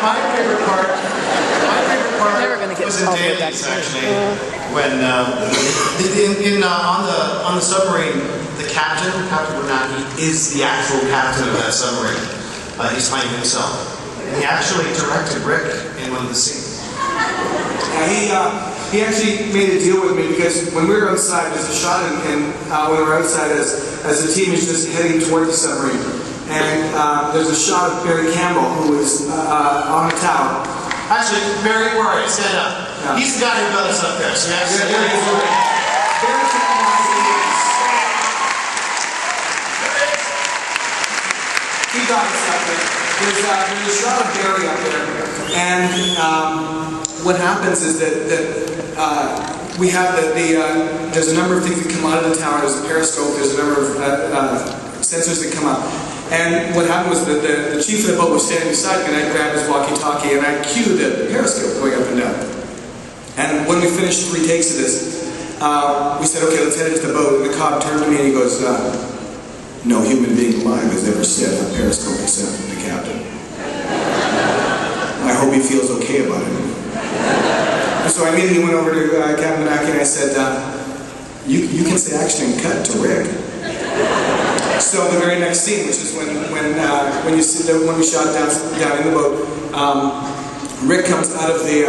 my favorite part was in Dailies, actually. When on the submarine, the captain, Captain Bernanke, is the actual captain of that submarine. He's playing himself. And he actually directed Rick in one of the scenes. He actually made a deal with me because when we were outside, there's a shot when we were outside as the team is just heading toward the submarine. And there's a shot of Barry Campbell who is on a towel. Actually, Barry, where are you? Stand up. Yeah. He's the guy who got us up there. So actually, Barry Campbell he got us up there. There's a shot of Barry up there. And what happens is that we have there's a number of things that come out of the tower. There's a periscope. There's a number of sensors that come up. And what happened was that the chief of the boat was standing beside me, and I grabbed his walkie-talkie and I cued the periscope going up and down. And when we finished 3 takes of this, we said, okay, let's head into the boat. And the cop turned to me and he goes, no human being alive has ever said a periscope except the captain. I hope he feels okay about it. And so I immediately went over to Captain Bernanke and I said, you can say action and cut to Rick. So the very next scene, which is when you see when we shot down in the boat, Rick comes out of the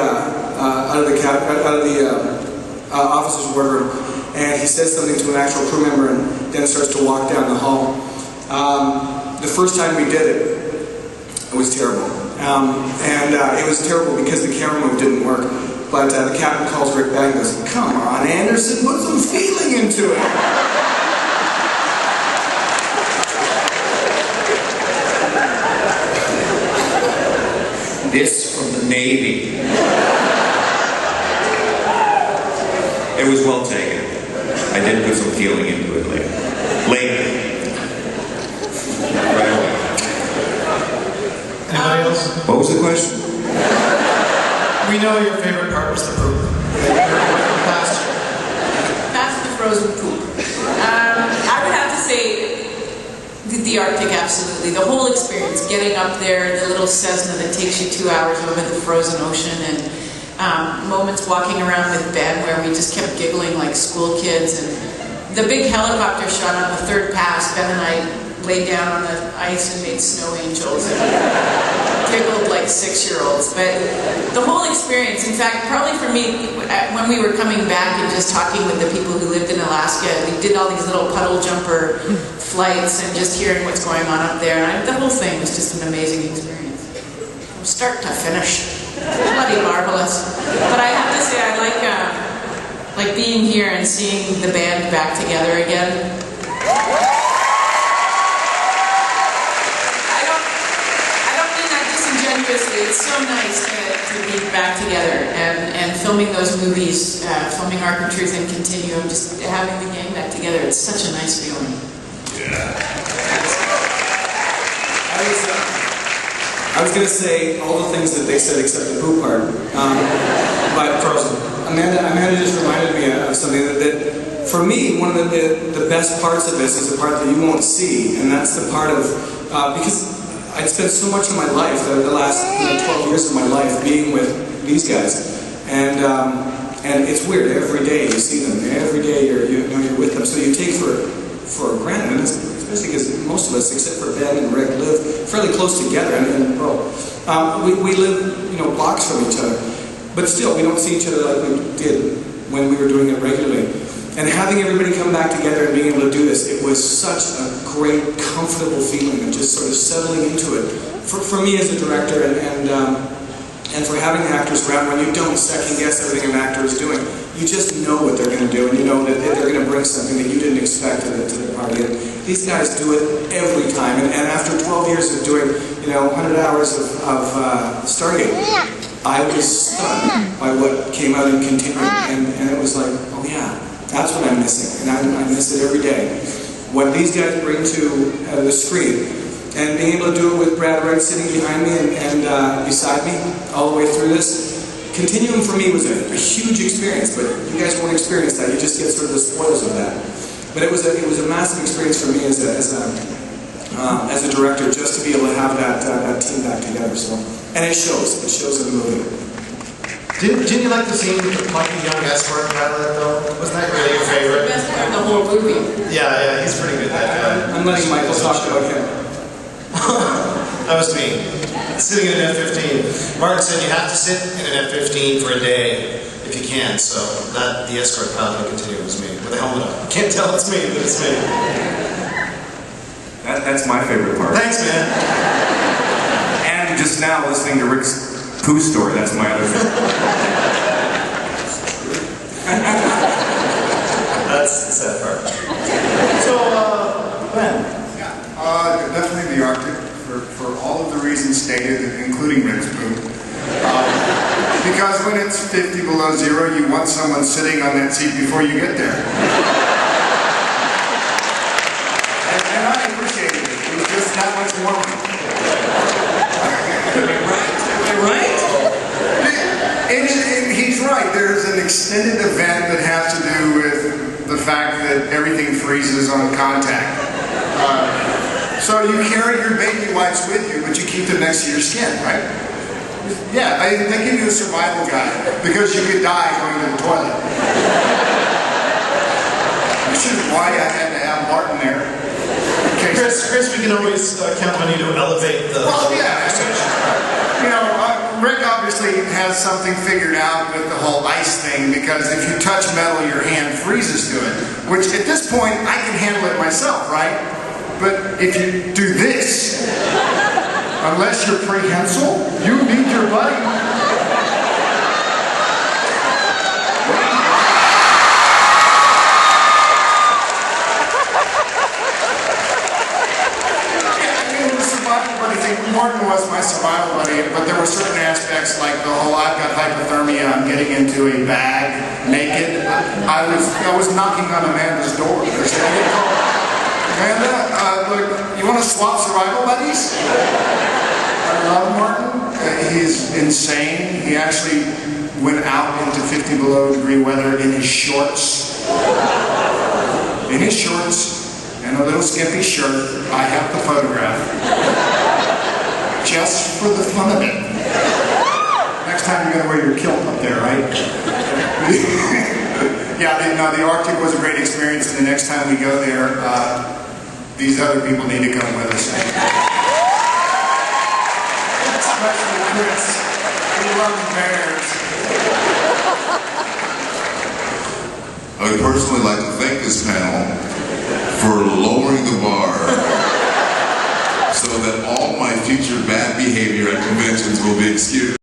officer's wardroom, and he says something to an actual crew member, and then starts to walk down the hall. The first time we did it was terrible, and it was terrible because the camera move didn't work. But the captain calls Rick back and goes, "Come on, Anderson, put some feeling into it." This from the Navy. It was well taken. I did put some feeling into it later. Right away. Anybody else? What was the question? We know your favorite part was the poop. That's the frozen poop. I would have to say the Arctic, absolutely. The whole experience, getting up there, the little Cessna that takes you 2 hours over the frozen ocean, and moments walking around with Ben where we just kept giggling like school kids, and the big helicopter shot on the 3rd pass. Ben and I laid down on the ice and made snow angels and giggled like 6-year-olds. But the whole experience, in fact, probably for me, when we were coming back and just talking with the people who lived in Alaska, we did all these little puddle jumper flights and just hearing what's going on up there. And the whole thing was just an amazing experience. From start to finish. Bloody marvelous. But I have to say, I like being here and seeing the band back together again. It's so nice to be back together and filming those movies, filming Arc and Truth and Continuum, just having the gang back together. It's such a nice feeling. Yeah. I was going to say all the things that they said except the poop part, but Amanda just reminded me of something that for me, one of the best parts of this is the part that you won't see, and that's the part of, because I'd spent so much of my life, the last 12 years of my life, being with these guys, and it's weird. Every day you see them. Every day you're with them. So you take for granted, and especially because most of us, except for Ben and Rick, live fairly close together. And we live blocks from each other, but still we don't see each other like we did when we were doing it regularly. And having everybody come back together and being able to do this, it was such a great, comfortable feeling of just sort of settling into it. For me as a director and for having the actors around, when you don't second guess everything an actor is doing, you just know what they're going to do, and you know that they're going to bring something that you didn't expect to the party. And these guys do it every time. And after 12 years of doing 100 hours of Stargate, I was stunned by what came out in Continuum, and it was like, oh yeah. That's what I'm missing, and I miss it every day. What these guys bring to the screen, and being able to do it with Brad Wright sitting behind me and beside me all the way through this. Continuum for me was a huge experience, but you guys won't experience that. You just get sort of the spoils of that. But it was a massive experience for me as a director, just to be able to have that team back together. So And it shows in the movie. Didn't you like the scene with the plucky young escort pilot, though? Wasn't that really your The favorite? best part of the whole movie. Yeah, he's pretty good, that guy. I'm letting Michael talk about him. That was me. Sitting in an F-15. Martin said you have to sit in an F-15 for a day if you can, so that the escort pilot in Continuum was me, with a helmet on. You can't tell it's me, but it's me. That's my favorite part. Thanks, man. And just now listening to Rick's poo story, that's my other favorite. That's the sad part. So, Ben. Definitely the Arctic, for all of the reasons stated, including Rick's poo. Because when it's 50 below zero, you want someone sitting on that seat before you get there. And I appreciated it. It was just that much warmer. Right? And he's right. There's an extended event that has to do with the fact that everything freezes on contact. So you carry your baby wipes with you, but you keep them next to your skin, right? Yeah, they give you a survival guide because you could die going to the toilet. Which is why I had to have Martin there. Chris, we can always count on you to elevate the conversation. You know, Rick obviously has something figured out with the whole ice thing because if you touch metal, your hand freezes to it. Which at this point, I can handle it myself, right? But if you do this, unless you're prehensile, you need your buddy. Martin was my survival buddy, but there were certain aspects like the whole I've got hypothermia, I'm getting into a bag naked. I was knocking on Amanda's door. Amanda, look, you want to swap survival buddies? I love Martin. He's insane. He actually went out into 50 below degree weather in his shorts. In his shorts and a little skimpy shirt. I have the photograph. Just for the fun of it. Next time you're going to wear your kilt up there, right? Yeah, the Arctic was a great experience, and the next time we go there, these other people need to come with us. Especially Chris. He loves bears. I would personally like to thank this panel for lowering the bar so that all my future bad behavior at conventions will be excused.